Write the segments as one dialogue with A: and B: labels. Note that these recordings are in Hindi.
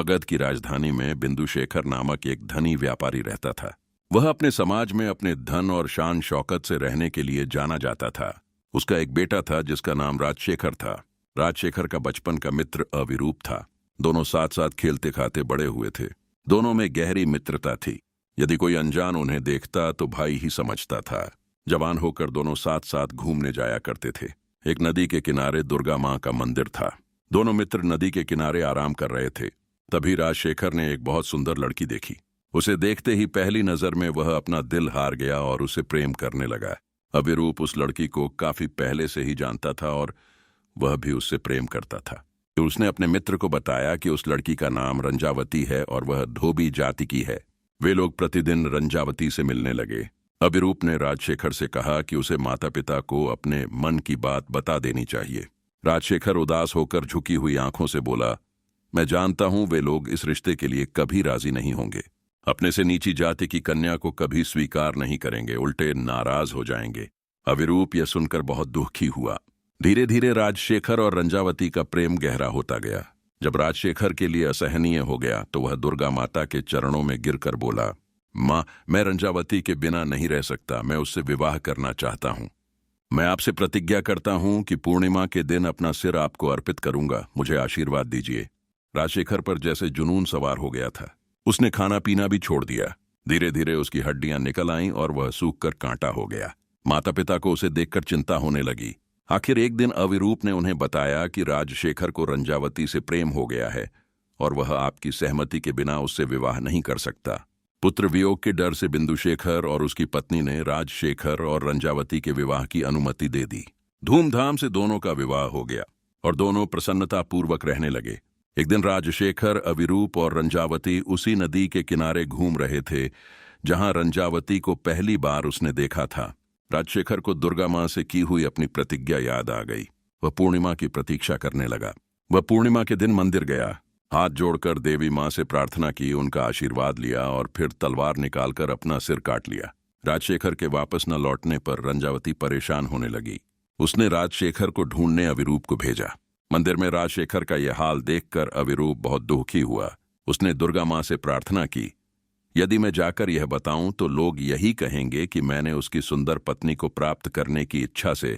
A: मगध की राजधानी में बिंदुशेखर नामक एक धनी व्यापारी रहता था। वह अपने समाज में अपने धन और शान शौकत से रहने के लिए जाना जाता था। उसका एक बेटा था जिसका नाम राजशेखर था। राजशेखर का बचपन का मित्र अविरूप था। दोनों साथ साथ खेलते खाते बड़े हुए थे। दोनों में गहरी मित्रता थी। यदि कोई अनजान उन्हें देखता तो भाई ही समझता था। जवान होकर दोनों साथ साथ घूमने जाया करते थे। एक नदी के किनारे दुर्गा माँ का मंदिर था। दोनों मित्र नदी के किनारे आराम कर रहे थे। तभी राजशेखर ने एक बहुत सुंदर लड़की देखी। उसे देखते ही पहली नजर में वह अपना दिल हार गया और उसे प्रेम करने लगा। अविरूप उस लड़की को काफी पहले से ही जानता था और वह भी उससे प्रेम करता था। तो उसने अपने मित्र को बताया कि उस लड़की का नाम रंजावती है और वह धोबी जाति की है। वे लोग प्रतिदिन रंजावती से मिलने लगे। अविरूप ने राजशेखर से कहा कि उसे माता पिता को अपने मन की बात बता देनी चाहिए। राजशेखर उदास होकर झुकी हुई आंखों से बोला, मैं जानता हूं वे लोग इस रिश्ते के लिए कभी राजी नहीं होंगे। अपने से नीची जाति की कन्या को कभी स्वीकार नहीं करेंगे, उल्टे नाराज हो जाएंगे। अविरूप यह सुनकर बहुत दुखी हुआ। धीरे धीरे राजशेखर और रंजावती का प्रेम गहरा होता गया। जब राजशेखर के लिए असहनीय हो गया तो वह दुर्गा माता के चरणों में गिरकर बोला, माँ, मैं रंजावती के बिना नहीं रह सकता। मैं उससे विवाह करना चाहता हूँ। मैं आपसे प्रतिज्ञा करता हूं कि पूर्णिमा के दिन अपना सिर आपको अर्पित करूंगा। मुझे आशीर्वाद दीजिए। राजशेखर पर जैसे जुनून सवार हो गया था। उसने खाना पीना भी छोड़ दिया। धीरे धीरे उसकी हड्डियां निकल आईं और वह सूखकर कांटा हो गया। माता पिता को उसे देखकर चिंता होने लगी। आखिर एक दिन अविरूप ने उन्हें बताया कि राजशेखर को रंजावती से प्रेम हो गया है और वह आपकी सहमति के बिना उससे विवाह नहीं कर सकता। पुत्र वियोग के डर से बिंदुशेखर और उसकी पत्नी ने राजशेखर और रंजावती के विवाह की अनुमति दे दी। धूमधाम से दोनों का विवाह हो गया और दोनों प्रसन्नतापूर्वक रहने लगे। एक दिन राजशेखर, अविरूप और रंजावती उसी नदी के किनारे घूम रहे थे जहां रंजावती को पहली बार उसने देखा था। राजशेखर को दुर्गा माँ से की हुई अपनी प्रतिज्ञा याद आ गई। वह पूर्णिमा की प्रतीक्षा करने लगा। वह पूर्णिमा के दिन मंदिर गया, हाथ जोड़कर देवी माँ से प्रार्थना की, उनका आशीर्वाद लिया और फिर तलवार निकालकर अपना सिर काट लिया। राजशेखर के वापस न लौटने पर रंजावती परेशान होने लगी। उसने राजशेखर को ढूंढने अविरूप को भेजा। मंदिर में राजशेखर का यह हाल देखकर अविरूप बहुत दुखी हुआ। उसने दुर्गा माँ से प्रार्थना की, यदि मैं जाकर यह बताऊं तो लोग यही कहेंगे कि मैंने उसकी सुंदर पत्नी को प्राप्त करने की इच्छा से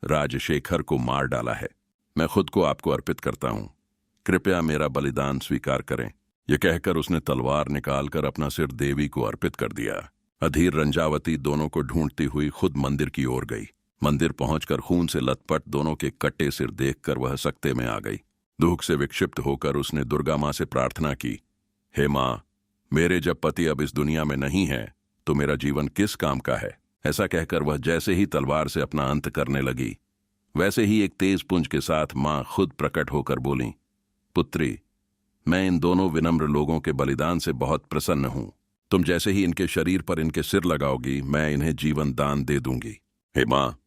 A: राजशेखर को मार डाला है। मैं खुद को आपको अर्पित करता हूं। कृपया मेरा बलिदान स्वीकार करें। यह कहकर उसने तलवार निकालकर अपना सिर देवी को अर्पित कर दिया। अधीर रंजावती दोनों को ढूंढती हुई खुद मंदिर की ओर गई। मंदिर पहुंचकर खून से लथपथ दोनों के कटे सिर देखकर वह सकते में आ गई। दुख से विक्षिप्त होकर उसने दुर्गा माँ से प्रार्थना की, हे माँ, मेरे जब पति अब इस दुनिया में नहीं है तो मेरा जीवन किस काम का है। ऐसा कहकर वह जैसे ही तलवार से अपना अंत करने लगी, वैसे ही एक तेज पुंज के साथ माँ खुद प्रकट होकर बोली, पुत्री, मैं इन दोनों विनम्र लोगों के बलिदान से बहुत प्रसन्न हूं। तुम जैसे ही इनके शरीर पर इनके सिर लगाओगी, मैं इन्हें जीवन दान दे दूंगी। हे माँ,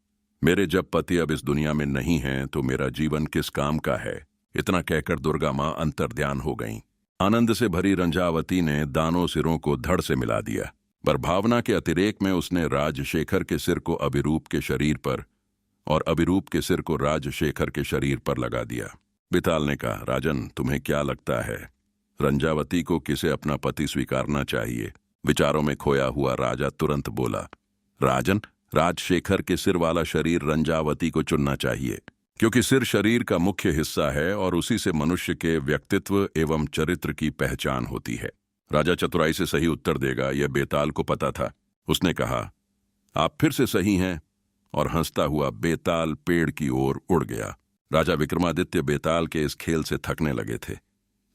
A: मेरे जब पति अब इस दुनिया में नहीं हैं तो मेरा जीवन किस काम का है। इतना कहकर दुर्गा माँ अंतर्ध्यान हो गईं। आनंद से भरी रंजावती ने दानों सिरों को धड़ से मिला दिया, पर भावना के अतिरेक में उसने राजशेखर के सिर को अविरूप के शरीर पर और अविरूप के सिर को राजशेखर के शरीर पर लगा दिया। बिताल ने कहा, राजन, तुम्हें क्या लगता है, रंजावती को किसे अपना पति स्वीकारना चाहिए? विचारों में खोया हुआ राजा तुरंत बोला, राजन, राजशेखर के सिर वाला शरीर रंजावती को चुनना चाहिए, क्योंकि सिर शरीर का मुख्य हिस्सा है और उसी से मनुष्य के व्यक्तित्व एवं चरित्र की पहचान होती है। राजा चतुराई से सही उत्तर देगा, यह बेताल को पता था। उसने कहा, आप फिर से सही हैं, और हंसता हुआ बेताल पेड़ की ओर उड़ गया। राजा विक्रमादित्य बेताल के इस खेल से थकने लगे थे,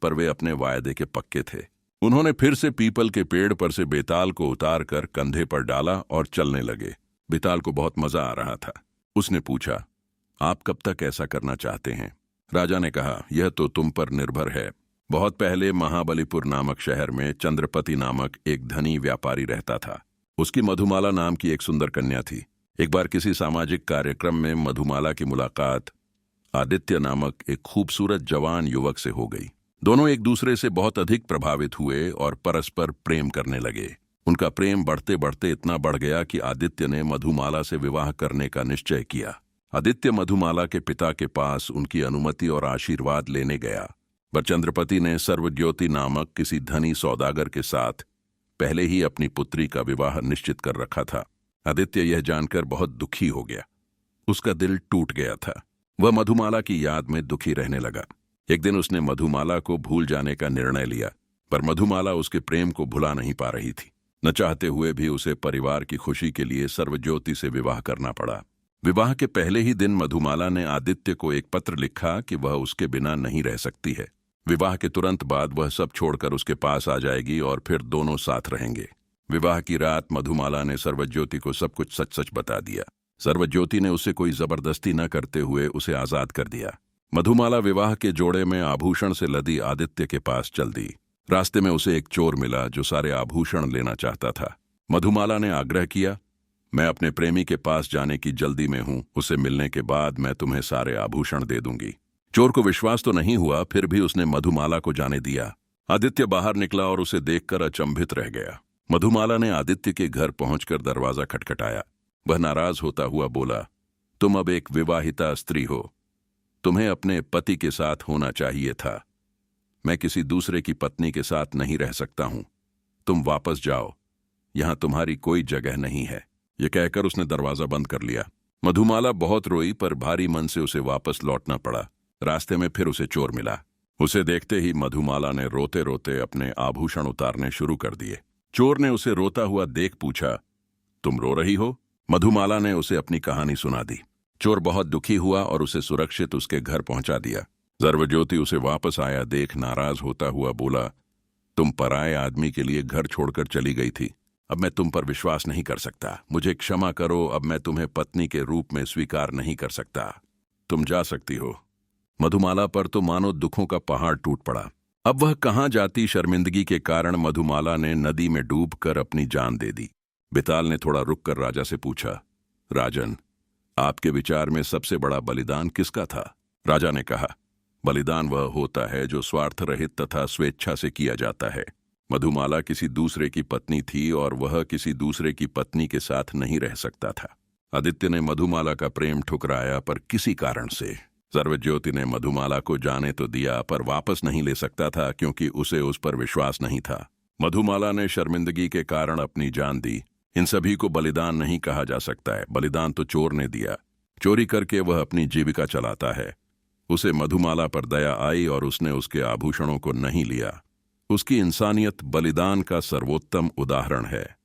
A: पर वे अपने वायदे के पक्के थे। उन्होंने फिर से पीपल के पेड़ पर से बेताल को उतारकर कंधे पर डाला और चलने लगे। बेताल को बहुत मजा आ रहा था। उसने पूछा, आप कब तक ऐसा करना चाहते हैं? राजा ने कहा, यह तो तुम पर निर्भर है। बहुत पहले महाबलीपुर नामक शहर में चंद्रपति नामक एक धनी व्यापारी रहता था। उसकी मधुमाला नाम की एक सुंदर कन्या थी। एक बार किसी सामाजिक कार्यक्रम में मधुमाला की मुलाकात आदित्य नामक एक खूबसूरत जवान युवक से हो गई। दोनों एक दूसरे से बहुत अधिक प्रभावित हुए और परस्पर प्रेम करने लगे। उनका प्रेम बढ़ते बढ़ते इतना बढ़ गया कि आदित्य ने मधुमाला से विवाह करने का निश्चय किया। आदित्य मधुमाला के पिता के पास उनकी अनुमति और आशीर्वाद लेने गया। पर चंद्रपति ने सर्वज्योति नामक किसी धनी सौदागर के साथ पहले ही अपनी पुत्री का विवाह निश्चित कर रखा था। आदित्य यह जानकर बहुत दुखी हो गया। उसका दिल टूट गया था। वह मधुमाला की याद में दुखी रहने लगा। एक दिन उसने मधुमाला को भूल जाने का निर्णय लिया, पर मधुमाला उसके प्रेम को भुला नहीं पा रही थी। न चाहते हुए भी उसे परिवार की खुशी के लिए सर्वज्योति से विवाह करना पड़ा। विवाह के पहले ही दिन मधुमाला ने आदित्य को एक पत्र लिखा कि वह उसके बिना नहीं रह सकती है। विवाह के तुरंत बाद वह सब छोड़कर उसके पास आ जाएगी और फिर दोनों साथ रहेंगे। विवाह की रात मधुमाला ने सर्वज्योति को सब कुछ सच सच बता दिया। सर्वज्योति ने उसे कोई जबरदस्ती न करते हुए उसे आजाद कर दिया। मधुमाला विवाह के जोड़े में आभूषण से लदी आदित्य के पास चल दी। रास्ते में उसे एक चोर मिला जो सारे आभूषण लेना चाहता था। मधुमाला ने आग्रह किया, मैं अपने प्रेमी के पास जाने की जल्दी में हूं, उसे मिलने के बाद मैं तुम्हें सारे आभूषण दे दूंगी। चोर को विश्वास तो नहीं हुआ, फिर भी उसने मधुमाला को जाने दिया। आदित्य बाहर निकला और उसे देखकर अचंभित रह गया। मधुमाला ने आदित्य के घर पहुंचकर दरवाजा खटखटाया। वह नाराज होता हुआ बोला, तुम अब एक विवाहिता स्त्री हो, तुम्हें अपने पति के साथ होना चाहिए था। मैं किसी दूसरे की पत्नी के साथ नहीं रह सकता हूं। तुम वापस जाओ, यहां तुम्हारी कोई जगह नहीं है। यह कहकर उसने दरवाजा बंद कर लिया। मधुमाला बहुत रोई, पर भारी मन से उसे वापस लौटना पड़ा। रास्ते में फिर उसे चोर मिला। उसे देखते ही मधुमाला ने रोते रोते अपने आभूषण उतारने शुरू कर दिए। चोर ने उसे रोता हुआ देख पूछा, तुम रो रही हो? मधुमाला ने उसे अपनी कहानी सुना दी। चोर बहुत दुखी हुआ और उसे सुरक्षित उसके घर पहुंचा दिया। सर्वज्योति उसे वापस आया देख नाराज होता हुआ बोला, तुम पराये आदमी के लिए घर छोड़कर चली गई थी। अब मैं तुम पर विश्वास नहीं कर सकता। मुझे क्षमा करो, अब मैं तुम्हें पत्नी के रूप में स्वीकार नहीं कर सकता। तुम जा सकती हो। मधुमाला पर तो मानो दुखों का पहाड़ टूट पड़ा। अब वह कहां जाती। शर्मिंदगी के कारण मधुमाला ने नदी में डूबकर अपनी जान दे दी। बेताल ने थोड़ा रुककर राजा से पूछा, राजन, आपके विचार में सबसे बड़ा बलिदान किसका था? राजा ने कहा, बलिदान वह होता है जो स्वार्थ रहित तथा स्वेच्छा से किया जाता है। मधुमाला किसी दूसरे की पत्नी थी और वह किसी दूसरे की पत्नी के साथ नहीं रह सकता था। आदित्य ने मधुमाला का प्रेम ठुकराया, पर किसी कारण से। सर्वज्योति ने मधुमाला को जाने तो दिया, पर वापस नहीं ले सकता था क्योंकि उसे उस पर विश्वास नहीं था। मधुमाला ने शर्मिंदगी के कारण अपनी जान दी। इन सभी को बलिदान नहीं कहा जा सकता है। बलिदान तो चोर ने दिया। चोरी करके वह अपनी जीविका चलाता है। उसे मधुमाला पर दया आई और उसने उसके आभूषणों को नहीं लिया। उसकी इंसानियत बलिदान का सर्वोत्तम उदाहरण है।